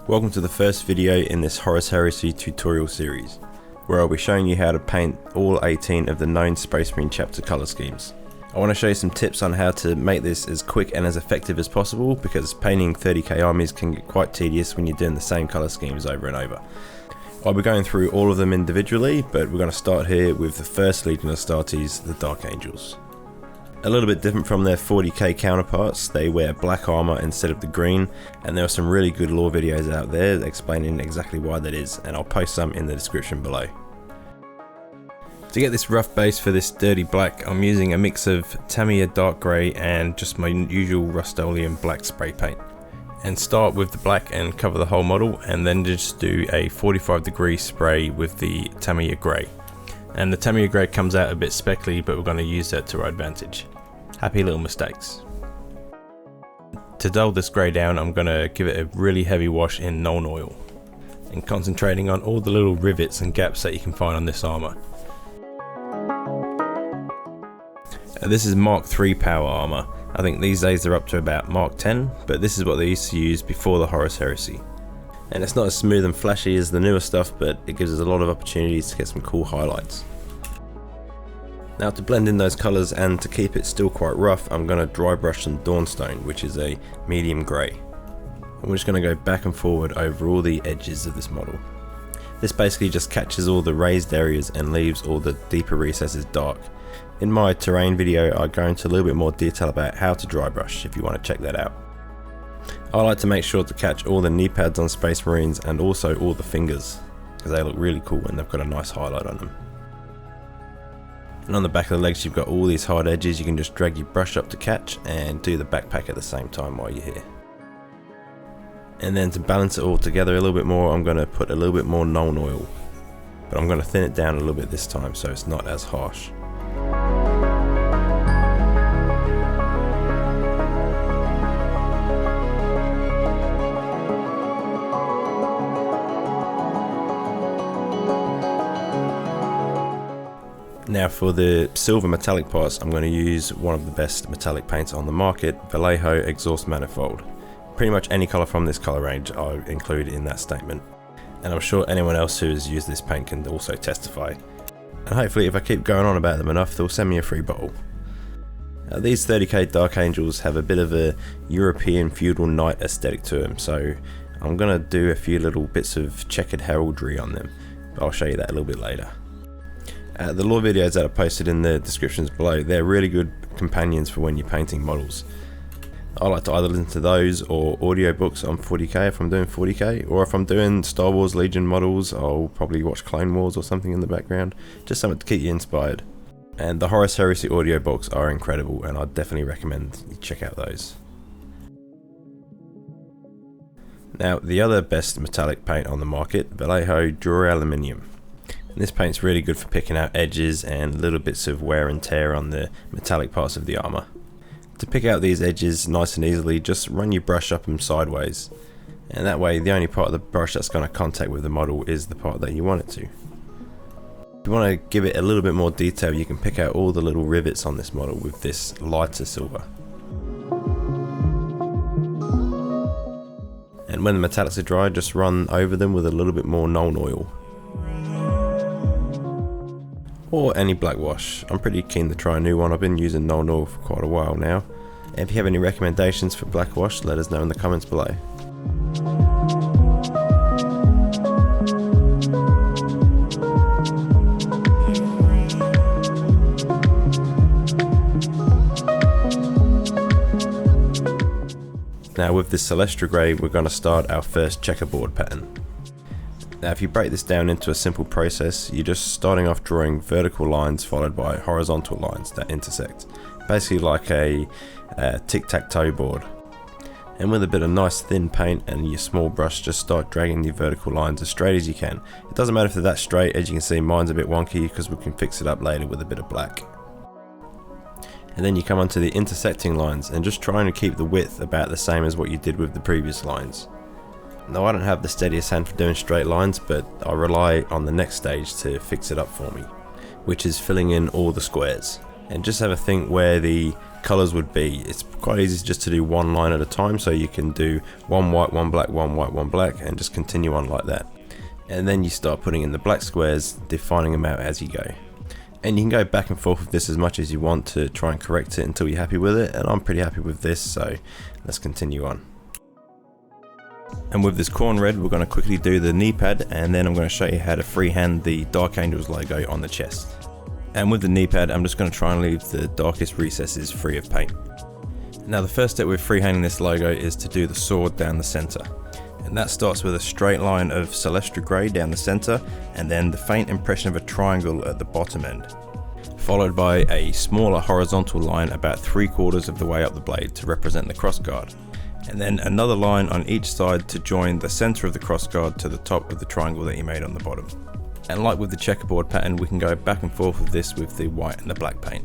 Welcome to the first video in this Horus Heresy tutorial series, where I'll be showing you how to paint all 18 of the known Space Marine chapter colour schemes. I want to show you some tips on how to make this as quick and as effective as possible, because painting 30k armies can get quite tedious when you're doing the same colour schemes over and over. I'll be going through all of them individually, but we're going to start here with the first Legion Astartes, the Dark Angels. A little bit different from their 40k counterparts, they wear black armour instead of the green, and there are some really good lore videos out there explaining exactly why that is, and I'll post some in the description below. To get this rough base for this dirty black, I'm using a mix of Tamiya dark grey and just my usual Rust-Oleum black spray paint. And start with the black and cover the whole model, and then just do a 45-degree spray with the Tamiya grey. And the Tamiya grey comes out a bit speckly, but we're going to use that to our advantage. Happy little mistakes. To dull this grey down, I'm going to give it a really heavy wash in Nuln Oil, and concentrating on all the little rivets and gaps that you can find on this armour. This is Mark III power armour. I think these days they're up to about Mark 10, but this is what they used to use before the Horus Heresy. And it's not as smooth and flashy as the newer stuff, but it gives us a lot of opportunities to get some cool highlights. Now, to blend in those colours and to keep it still quite rough, I'm going to dry brush some Dawnstone, which is a medium grey. And we're just going to go back and forward over all the edges of this model. This basically just catches all the raised areas and leaves all the deeper recesses dark. In my terrain video, I go into a little bit more detail about how to dry brush if you want to check that out. I like to make sure to catch all the knee pads on Space Marines and also all the fingers, because they look really cool when they've got a nice highlight on them. And on the back of the legs you've got all these hard edges. You can just drag your brush up to catch and do the backpack at the same time while you're here. And then to balance it all together a little bit more, I'm going to put a little bit more Nuln Oil, but I'm going to thin it down a little bit this time so it's not as harsh. Now for the silver metallic parts, I'm going to use one of the best metallic paints on the market, Vallejo Exhaust Manifold. Pretty much any colour from this colour range I'll include in that statement, and I'm sure anyone else who has used this paint can also testify. And hopefully if I keep going on about them enough, they'll send me a free bottle. These 30k Dark Angels have a bit of a European feudal knight aesthetic to them, so I'm going to do a few little bits of checkered heraldry on them, but I'll show you that a little bit later. The lore videos that are posted in the descriptions below, they're really good companions for when you're painting models. I like to either listen to those or audiobooks on 40k if I'm doing 40k, or if I'm doing Star Wars Legion models, I'll probably watch Clone Wars or something in the background, just something to keep you inspired. And the Horus Heresy audiobooks are incredible, and I definitely recommend you check out those. Now, the other best metallic paint on the market, Vallejo Dura-Aluminium. And this paint's really good for picking out edges and little bits of wear and tear on the metallic parts of the armour. To pick out these edges nice and easily, just run your brush up them sideways, and that way the only part of the brush that's going to contact with the model is the part that you want it to. If you want to give it a little bit more detail, you can pick out all the little rivets on this model with this lighter silver. And when the metallics are dry, just run over them with a little bit more Nuln Oil. Or any black wash. I'm pretty keen to try a new one. I've been using Nuln Oil for quite a while now. And if you have any recommendations for black wash, let us know in the comments below. Now with this Celestra Grey, we're going to start our first checkerboard pattern. Now if you break this down into a simple process, you're just starting off drawing vertical lines followed by horizontal lines that intersect. Basically like a tic-tac-toe board. And with a bit of nice thin paint and your small brush, just start dragging the vertical lines as straight as you can. It doesn't matter if they're that straight, as you can see mine's a bit wonky because we can fix it up later with a bit of black. And then you come onto the intersecting lines and just trying to keep the width about the same as what you did with the previous lines. Now I don't have the steadiest hand for doing straight lines, but I rely on the next stage to fix it up for me, which is filling in all the squares. and just have a think where the colors would be. It's quite easy just to do one line at a time, so you can do one white, one black, one white, one black, and just continue on like that. And then you start putting in the black squares, defining them out as you go. And you can go back and forth with this as much as you want to try and correct it until you're happy with it, and I'm pretty happy with this, so let's continue on. And with this corn red, we're going to quickly do the knee pad, and then I'm going to show you how to freehand the Dark Angels logo on the chest. And with the knee pad, I'm just going to try and leave the darkest recesses free of paint. Now the first step with freehanding this logo is to do the sword down the center. And that starts with a straight line of Celestra Grey down the center, and then the faint impression of a triangle at the bottom end. Followed by a smaller horizontal line about 3/4 of the way up the blade to represent the crossguard. And then another line on each side to join the center of the crossguard to the top of the triangle that you made on the bottom. And like with the checkerboard pattern, we can go back and forth with this with the white and the black paint.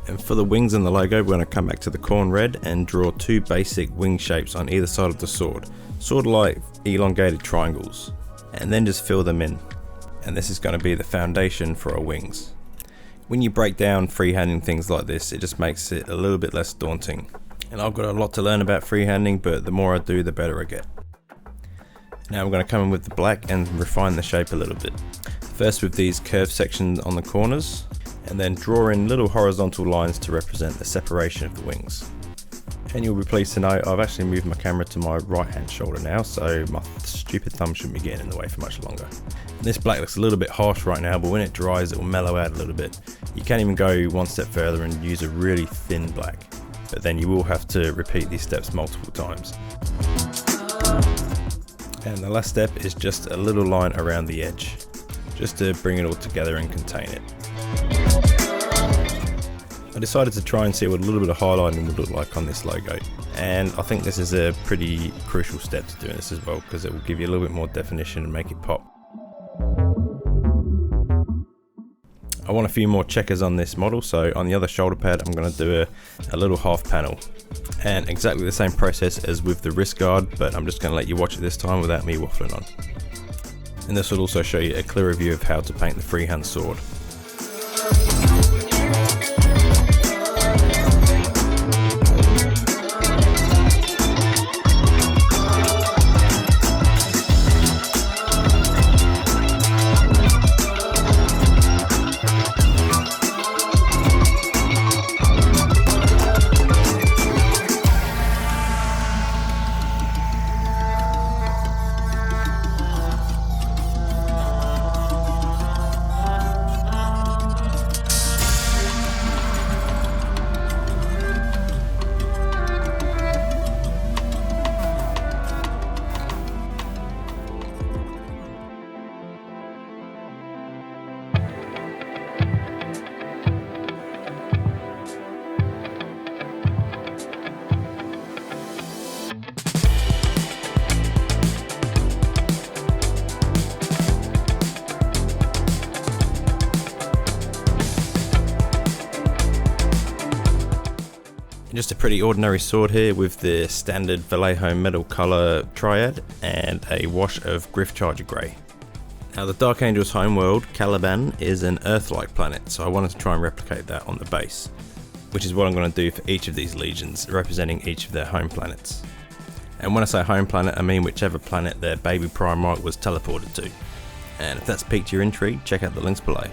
And for the wings and the logo, we're going to come back to the corn red and draw 2 basic wing shapes on either side of the sword, sort of like elongated triangles, and then just fill them in. And this is going to be the foundation for our wings. When you break down freehanding things like this, it just makes it a little bit less daunting. And I've got a lot to learn about freehanding, but the more I do, the better I get. Now I'm going to come in with the black and refine the shape a little bit. First with these curved sections on the corners, and then draw in little horizontal lines to represent the separation of the wings. And you'll be pleased to know I've actually moved my camera to my right hand shoulder now, so my stupid thumb shouldn't be getting in the way for much longer. And this black looks a little bit harsh right now, but when it dries it will mellow out a little bit. You can even go one step further and use a really thin black, but then you will have to repeat these steps multiple times. And the last step is just a little line around the edge, just to bring it all together and contain it. I decided to try and see what a little bit of highlighting would look like on this logo, and I think this is a pretty crucial step to doing this as well, because it will give you a little bit more definition and make it pop. I want a few more checkers on this model, so on the other shoulder pad I'm going to do a little half panel, and exactly the same process as with the wrist guard, but I'm just going to let you watch it this time without me waffling on. And this will also show you a clearer view of how to paint the freehand sword. Just a pretty ordinary sword here with the standard Vallejo metal colour triad and a wash of Gryph-Charger Grey. Now the Dark Angel's homeworld, Caliban, is an Earth-like planet, so I wanted to try and replicate that on the base, which is what I'm going to do for each of these legions, representing each of their home planets. And when I say home planet, I mean whichever planet their baby Primarch was teleported to. And if that's piqued your intrigue, check out the links below.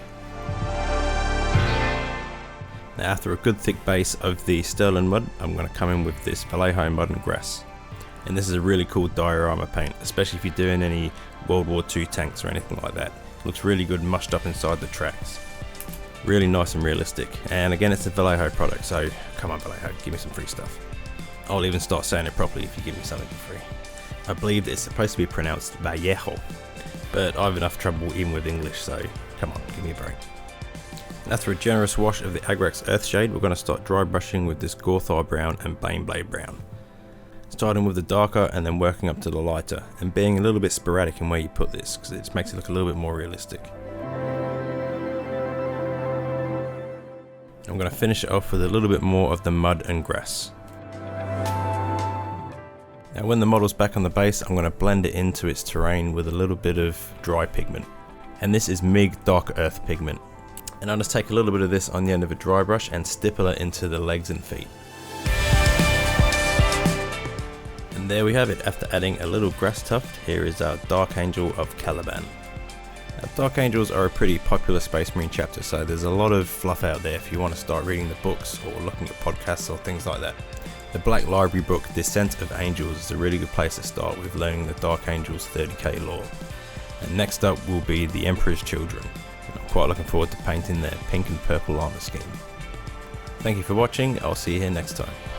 Now after a good thick base of the Stirland mud, I'm going to come in with this Vallejo mud and grass. And this is a really cool diorama paint, especially if you're doing any World War II tanks or anything like that. It looks really good mushed up inside the tracks. Really nice and realistic. And again, it's a Vallejo product, so come on Vallejo, give me some free stuff. I'll even start saying it properly if you give me something for free. I believe it's supposed to be pronounced Vallejo, but I have enough trouble even with English, so come on, give me a break. After a generous wash of the Agrax Earthshade, we're going to start dry brushing with this Gorthar Brown and Baneblade Brown. Starting with the darker and then working up to the lighter, and being a little bit sporadic in where you put this, because it just makes it look a little bit more realistic. I'm going to finish it off with a little bit more of the mud and grass. Now when the model's back on the base, I'm going to blend it into its terrain with a little bit of dry pigment. And this is MIG Dark Earth pigment. And I'll just take a little bit of this on the end of a dry brush and stipple it into the legs and feet. And there we have it. After adding a little grass tuft, here is our Dark Angel of Caliban. Now, Dark Angels are a pretty popular Space Marine chapter, so there's a lot of fluff out there if you want to start reading the books or looking at podcasts or things like that. The Black Library book, Descent of Angels, is a really good place to start with learning the Dark Angels 30k lore. And next up will be the Emperor's Children. And I'm quite looking forward to painting their pink and purple armor scheme. Thank you for watching, I'll see you here next time.